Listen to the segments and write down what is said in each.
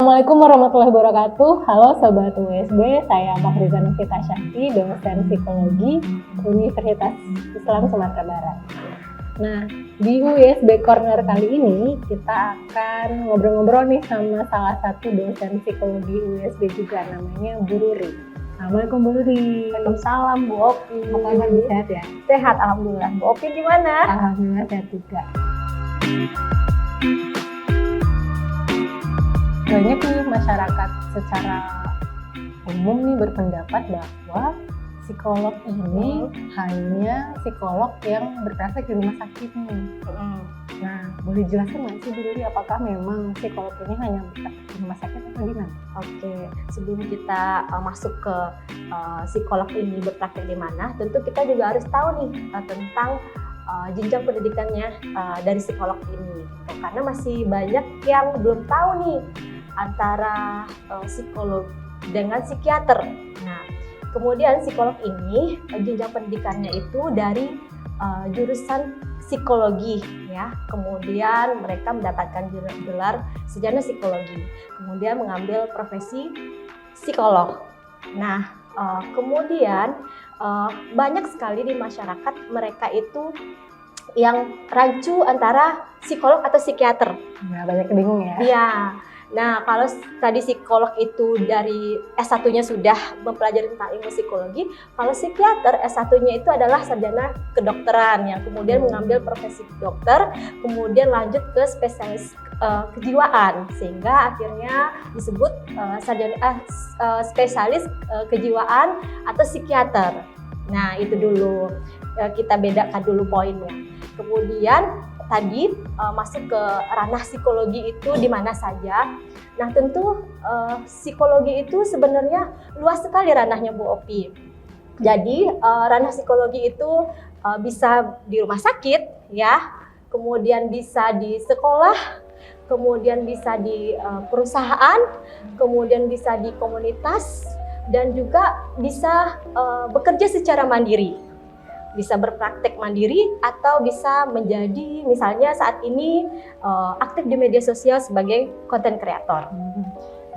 Assalamualaikum warahmatullahi wabarakatuh. Halo Sobat USB, saya Mahriza Novita Syakti, dosen psikologi Universitas Islam Sumatera Barat. Nah, di USB Corner kali ini kita akan ngobrol-ngobrol nih sama salah satu dosen psikologi USB juga, namanya Bu Ruri. Assalamualaikum Bu Ruri. Waalaikumsalam Bu Opi. Apa kabar, sehat ya? Sehat, alhamdulillah. Bu Opi gimana? Alhamdulillah sehat juga. Banyak nih masyarakat secara umum nih berpendapat bahwa psikolog ini hanya psikolog yang berpraktek di rumah sakit nih. Nah, boleh jelaskan nggak sih Bu Ruri, apakah memang psikolog ini hanya berpraktek di rumah sakit atau gimana? Oke, sebelum kita masuk ke psikolog ini berpraktek di mana, tentu kita juga harus tahu nih tentang jenjang pendidikannya dari psikolog ini. Karena masih banyak yang belum tahu nih antara psikolog dengan psikiater. Nah, kemudian psikolog ini jenjang pendidikannya itu dari jurusan psikologi ya. Kemudian mereka mendapatkan gelar sarjana psikologi. Kemudian mengambil profesi psikolog. Nah, kemudian banyak sekali di masyarakat mereka itu yang rancu antara psikolog atau psikiater. Nah, banyak yang bingung ya. Iya. Nah, kalau tadi psikolog itu dari S1-nya sudah mempelajari tentang ilmu psikologi, kalau psikiater S1-nya itu adalah sarjana kedokteran yang kemudian mengambil profesi dokter, kemudian lanjut ke spesialis kejiwaan, sehingga akhirnya disebut spesialis kejiwaan atau psikiater. Nah, itu dulu kita bedakan dulu poinnya. Kemudian tadi masuk ke ranah psikologi itu di mana saja. Nah, tentu psikologi itu sebenarnya luas sekali ranahnya Bu Opi. Jadi ranah psikologi itu bisa di rumah sakit ya, kemudian bisa di sekolah, kemudian bisa di perusahaan, kemudian bisa di komunitas, dan juga bisa bekerja secara mandiri. Bisa berpraktek mandiri atau bisa menjadi misalnya saat ini aktif di media sosial sebagai content creator.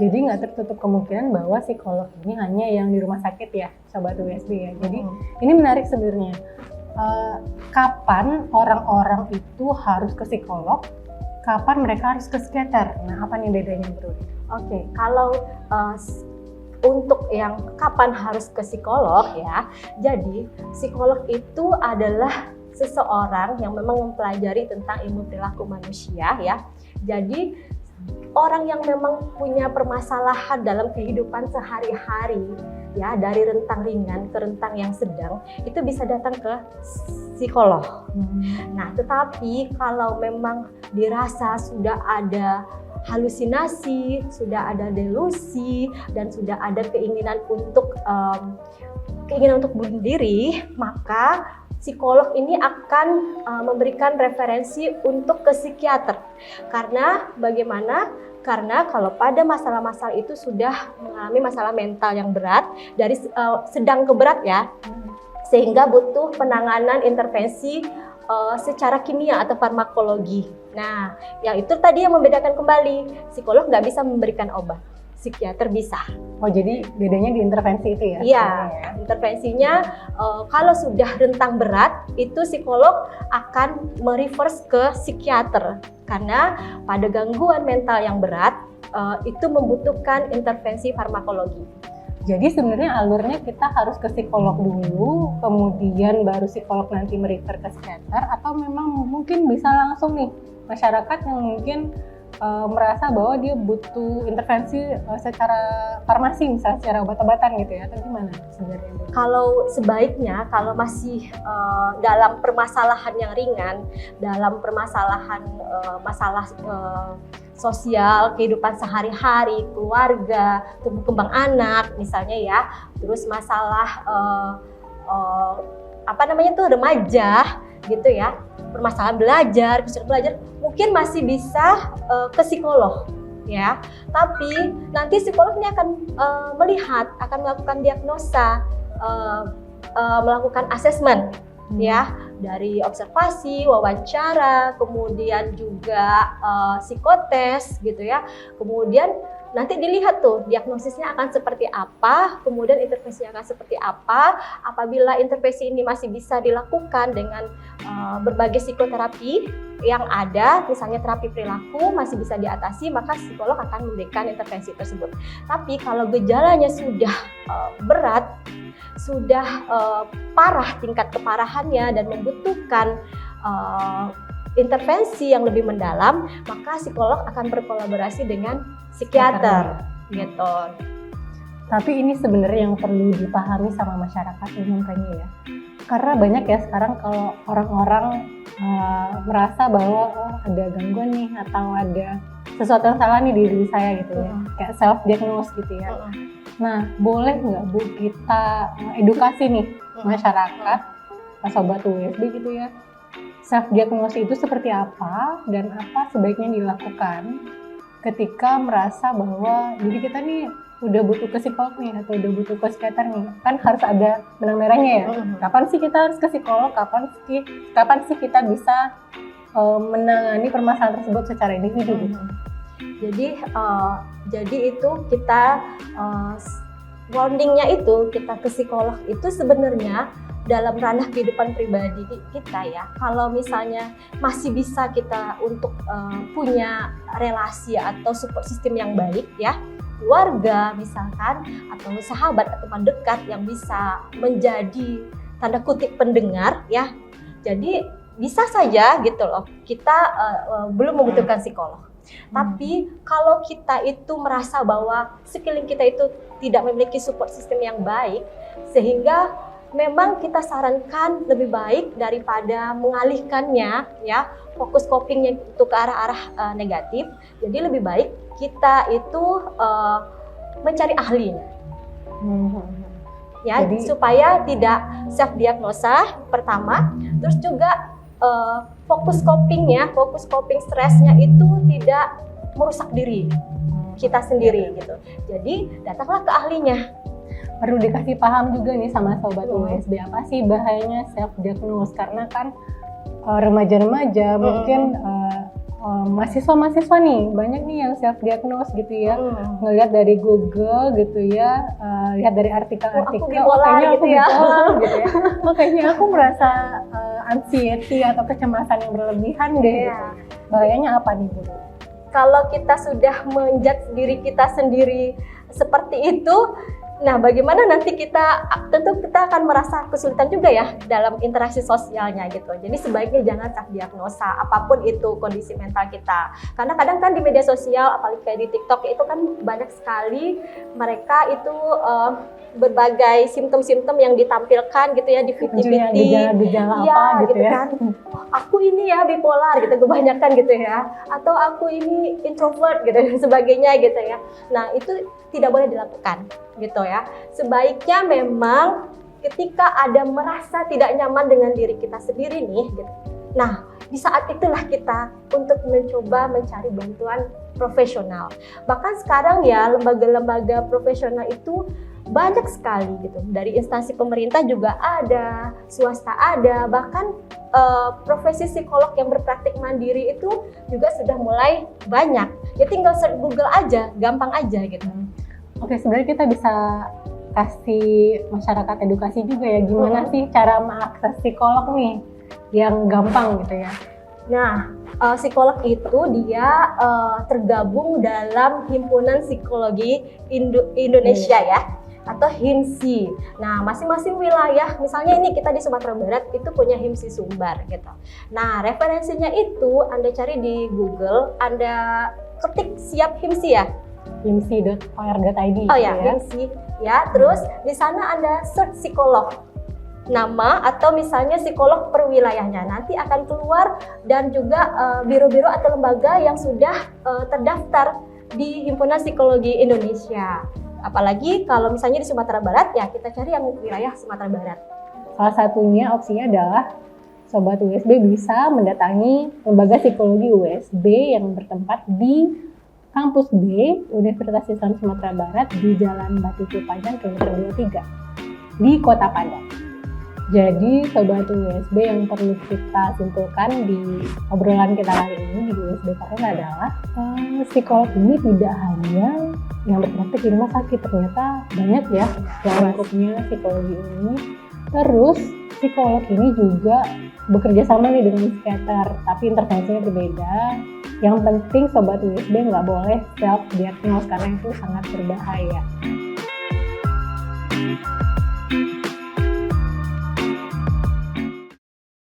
Jadi nggak tertutup kemungkinan bahwa psikolog ini hanya yang di rumah sakit ya, Sobat USB ya. Jadi ini menarik sebenarnya. Kapan orang-orang itu harus ke psikolog? Kapan mereka harus ke psikiater? Nah, apa nih bedanya bro? Oke, kalau untuk yang kapan harus ke psikolog ya, jadi psikolog itu adalah seseorang yang memang mempelajari tentang ilmu perilaku manusia ya. Jadi orang yang memang punya permasalahan dalam kehidupan sehari-hari ya, dari rentang ringan ke rentang yang sedang, itu bisa datang ke psikolog. Nah, tetapi kalau memang dirasa sudah ada halusinasi, sudah ada delusi, dan sudah ada keinginan untuk bunuh diri, maka psikolog ini akan memberikan referensi untuk ke psikiater. Karena bagaimana? Karena kalau pada masalah-masalah itu sudah mengalami masalah mental yang berat, dari sedang ke berat ya, sehingga butuh penanganan intervensi secara kimia atau farmakologi. Nah, yang itu tadi yang membedakan kembali, psikolog nggak bisa memberikan obat, psikiater bisa. Oh, jadi bedanya di intervensi itu ya? Iya, intervensinya kalau sudah rentang berat, itu psikolog akan mereverse ke psikiater. Karena pada gangguan mental yang berat, itu membutuhkan intervensi farmakologi. Jadi sebenarnya alurnya kita harus ke psikolog dulu, kemudian baru psikolog nanti merefer ke psikiater, atau memang mungkin bisa langsung nih masyarakat yang mungkin merasa bahwa dia butuh intervensi secara farmasi, misalnya secara obat-obatan gitu ya, atau gimana sebenarnya? Kalau sebaiknya, kalau masih dalam permasalahan yang ringan, dalam permasalahan masalah sosial, kehidupan sehari-hari, keluarga, tumbuh kembang anak misalnya ya, terus masalah remaja gitu ya, permasalahan belajar, mungkin masih bisa ke psikolog ya. Tapi nanti psikolog ini akan melihat, akan melakukan diagnosa, melakukan asesmen ya, dari observasi, wawancara, kemudian juga psikotes gitu ya. Kemudian nanti dilihat tuh diagnosisnya akan seperti apa, kemudian intervensinya akan seperti apa. Apabila intervensi ini masih bisa dilakukan dengan berbagai psikoterapi yang ada, misalnya terapi perilaku masih bisa diatasi, maka psikolog akan memberikan intervensi tersebut. Tapi kalau gejalanya sudah berat, sudah parah tingkat keparahannya dan membutuhkan intervensi yang lebih mendalam, maka psikolog akan berkolaborasi dengan psikiater gitu. Tapi ini sebenarnya yang perlu dipahami sama masyarakat umum kayaknya ya. Karena banyak ya sekarang kalau orang-orang merasa bahwa ada gangguan nih atau ada sesuatu yang salah nih di diri saya gitu ya. Kayak self diagnose gitu ya. Nah, boleh nggak Bu kita edukasi nih masyarakat, sobat USB gitu ya. Self diagnosis itu seperti apa dan apa sebaiknya dilakukan ketika merasa bahwa diri kita nih udah butuh ke psikolog nih atau udah butuh ke psikiater nih. Kan harus ada benang merahnya ya. Kapan sih kita harus ke psikolog, kapan sih kita bisa menangani permasalahan tersebut secara individu gitu. Jadi itu kita warningnya itu kita ke psikolog itu sebenarnya dalam ranah kehidupan pribadi kita ya. Kalau misalnya masih bisa kita untuk punya relasi atau support system yang baik ya, keluarga misalkan atau sahabat atau teman dekat yang bisa menjadi tanda kutip pendengar ya. Jadi bisa saja gitu loh kita belum membutuhkan psikolog. Tapi kalau kita itu merasa bahwa sekeliling kita itu tidak memiliki support system yang baik, sehingga memang kita sarankan lebih baik daripada mengalihkannya ya, fokus copingnya itu ke arah-arah negatif. Jadi lebih baik kita itu mencari ahlinya. Ya, jadi, supaya tidak self diagnosa pertama, terus juga fokus coping stresnya itu tidak merusak diri kita sendiri gitu. Jadi datanglah ke ahlinya. Perlu dikasih paham juga nih sama sobat USB apa sih bahayanya self diagnose, karena kan remaja-remaja mungkin mahasiswa-mahasiswa nih banyak nih yang self diagnose gitu ya, ngelihat dari Google gitu ya, lihat dari artikel-artikel kayaknya aku bipolar gitu ya. Kayaknya aku merasa anxiety atau kecemasan yang berlebihan deh gitu. Bahayanya apa nih Bu? Kalau kita sudah menjudge diri kita sendiri seperti itu, nah bagaimana nanti tentu kita akan merasa kesulitan juga ya dalam interaksi sosialnya gitu. Jadi sebaiknya jangan self diagnosa apapun itu kondisi mental kita. Karena kadang kan di media sosial, apalagi kayak di TikTok itu kan banyak sekali mereka itu berbagai simptom-simptom yang ditampilkan gitu ya di feed-feed. Gejala-gejala ya, apa gitu ya. Kan. Aku ini ya bipolar gitu kebanyakan gitu ya. Atau aku ini introvert gitu dan sebagainya gitu ya. Nah, itu tidak boleh dilakukan gitu ya. Sebaiknya memang ketika ada merasa tidak nyaman dengan diri kita sendiri nih gitu. Nah, di saat itulah kita untuk mencoba mencari bantuan profesional. Bahkan sekarang ya lembaga-lembaga profesional itu banyak sekali gitu. Dari instansi pemerintah juga ada, swasta ada, bahkan profesi psikolog yang berpraktik mandiri itu juga sudah mulai banyak. Ya tinggal search Google aja, gampang aja gitu. Oke, sebenarnya kita bisa kasih masyarakat edukasi juga ya, gimana sih cara mengakses psikolog nih yang gampang gitu ya. Nah, psikolog itu dia tergabung dalam Himpunan Psikologi Indonesia ya, atau HIMSI. Nah, masing-masing wilayah, misalnya ini kita di Sumatera Barat itu punya HIMSI Sumbar gitu. Nah, referensinya itu Anda cari di Google, Anda ketik siap HIMSI ya. himsi.or.id. Oh ya, HIMSI ya. Terus di sana Anda search psikolog. Nama atau misalnya psikolog per wilayahnya. Nanti akan keluar dan juga biro-biro atau lembaga yang sudah terdaftar di Himpunan Psikologi Indonesia. Apalagi kalau misalnya di Sumatera Barat, ya kita cari yang wilayah Sumatera Barat. Salah satunya opsinya adalah Sobat USB bisa mendatangi Lembaga Psikologi USB yang bertempat di Kampus B, Universitas Islam Sumatera Barat di Jalan Batu Panjang, kilometer 23, di Kota Padang. Jadi Sobat USB yang perlu kita simpulkan di obrolan kita kali ini di USB Corner adalah psikolog ini tidak hanya yang berpraktik di rumah sakit, ternyata banyak ya yang lingkupnya psikologi ini. Terus psikolog ini juga bekerja sama nih dengan psikiater, tapi intervensinya berbeda. Yang penting Sobat USB nggak boleh self-diagnose karena itu sangat berbahaya.